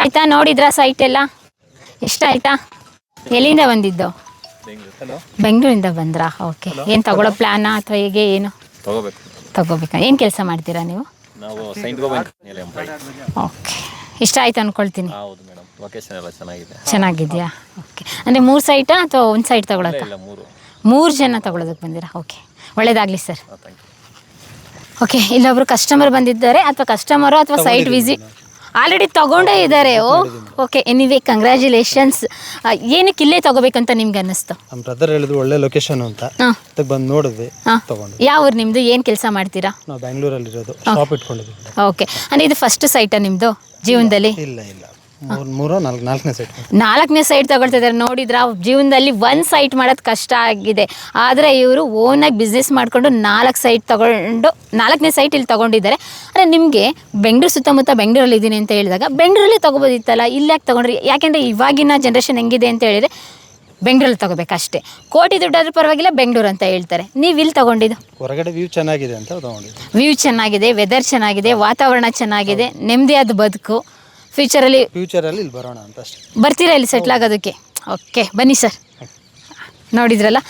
ಆಯ್ತಾ? ನೋಡಿದ್ರಾ ಸೈಟ್ ಎಲ್ಲ? ಎಷ್ಟಾಯ್ತಾ? ಎಲ್ಲಿಂದ ಬಂದಿದ್ದು? ಬೆಂಗಳೂರಿಂದ ಬಂದ್ರಾ? ಓಕೆ. ಏನು ತಗೊಳ್ಳೋ ಪ್ಲಾನಾ ಅಥವಾ ಹೇಗೆ ಏನು ತಗೋಬೇಕಾ? ಏನು ಕೆಲಸ ಮಾಡ್ತೀರಾ ನೀವು? ಓಕೆ. ಇಷ್ಟ ಆಯ್ತು ಅಂದ್ಕೊಳ್ತೀನಿ. ಚೆನ್ನಾಗಿದೆಯಾ? ಓಕೆ. ಅಂದರೆ 3 ಸೈಟಾ ಅಥವಾ ಒಂದು ಸೈಟ್ ತಗೊಳತ್ತಾ? 3 ಜನ ತಗೊಳ್ಳೋದಕ್ಕೆ ಬಂದಿರಾ? ಓಕೆ, ಒಳ್ಳೇದಾಗಲಿ ಸರ್. ಓಕೆ, ಇಲ್ಲೊಬ್ರು ಕಸ್ಟಮರ್ ಬಂದಿದ್ದಾರೆ ಅಥವಾ ಕಸ್ಟಮರು ಅಥವಾ ಸೈಟ್ ವಿಸಿಟ್ ಆಲ್ರೆಡಿ ತಗೊಂಡೇ ಇದ್ದಾರೆ. Okay, anyway congratulations. ಏನಕ್ಕೆ ಇಲ್ಲೇ ತಗೋಬೇಕಂತ ನಿಮ್ಗೆ ಅನ್ನಿಸ್ತು? ನಮ್ಮ ಬ್ರದರ್ ಹೇಳಿದ್ರು ಒಳ್ಳೆ ಲೊಕೇಶನ್ ಅಂತ, ಬಂದು ನೋಡಿದ್ವಿ, ತಗೊಂಡು. ಯಾವ ಊರು ನಿಮ್ಮದು? ಏನು ಕೆಲಸ ಮಾಡ್ತೀರಾ? ನಾವು ಬೆಂಗಳೂರಲ್ಲಿರೋದು, ಶಾಪ್ ಇಟ್ಕೊಂಡಿದ್ದೀವಿ. ಓಕೆ, ಅಂದರೆ ಇದು ಫಸ್ಟ್ ಸೈಟಾ ನಿಮ್ಮದು ಜೀವನದಲ್ಲಿ? ಇಲ್ಲ, ನಾಲ್ಕನೇ ಸೈಟ್. 4ನೇ ಸೈಟ್ ತಗೊಳ್ತಿದ್ದಾರೆ. ನೋಡಿದ್ರ, ಜೀವನದಲ್ಲಿ 1 ಸೈಟ್ ಮಾಡೋದು ಕಷ್ಟ ಆಗಿದೆ. ಆದರೆ ಇವರು ಓನಾಗಿ ಬಿಸ್ನೆಸ್ ಮಾಡಿಕೊಂಡು 4 ಸೈಟ್ ತಗೊಂಡು 4ನೇ ಸೈಟ್ ಇಲ್ಲಿ ತೊಗೊಂಡಿದ್ದಾರೆ. ಅಂದರೆ ನಿಮಗೆ ಬೆಂಗಳೂರು ಸುತ್ತಮುತ್ತ ಬೆಂಗಳೂರಲ್ಲಿ ಇದ್ದೀನಿ ಅಂತ ಹೇಳಿದಾಗ ಬೆಂಗಳೂರಲ್ಲಿ ತೊಗೋಬೋದಿತ್ತಲ್ಲ, ಇಲ್ಲಿ ಯಾಕೆ ತೊಗೊಂಡ್ರಿ? ಯಾಕೆಂದರೆ ಇವಾಗಿನ ಜನ್ರೇಷನ್ ಹೆಂಗಿದೆ ಅಂತ ಹೇಳಿದರೆ ಬೆಂಗಳೂರಲ್ಲಿ ತೊಗೋಬೇಕಷ್ಟೇ. ಕೋಟಿ ದುಡ್ಡಾದ್ರೂ ಪರವಾಗಿಲ್ಲ ಬೆಂಗಳೂರು ಅಂತ ಹೇಳ್ತಾರೆ. ನೀವು ಇಲ್ಲಿ ತೊಗೊಂಡಿದ್ದು ಹೊರಗಡೆ ವ್ಯೂ ಚೆನ್ನಾಗಿದೆ ಅಂತ ತೊಗೊಂಡಿದ್ದು. ವ್ಯೂ ಚೆನ್ನಾಗಿದೆ, ವೆದರ್ ಚೆನ್ನಾಗಿದೆ, ವಾತಾವರಣ ಚೆನ್ನಾಗಿದೆ, ನೆಮ್ಮದಿಯಾದ ಬದುಕು. ಫ್ಯೂಚರಲ್ಲಿ ಇಲ್ಲಿ ಬರೋಣ ಅಂತ ಅಷ್ಟೇ. ಬರ್ತೀರಾ ಇಲ್ಲಿ ಸೆಟ್ಲ್ ಆಗೋದಕ್ಕೆ? ಓಕೆ, ಬನ್ನಿ ಸರ್. ನೋಡಿದ್ರಲ್ಲ,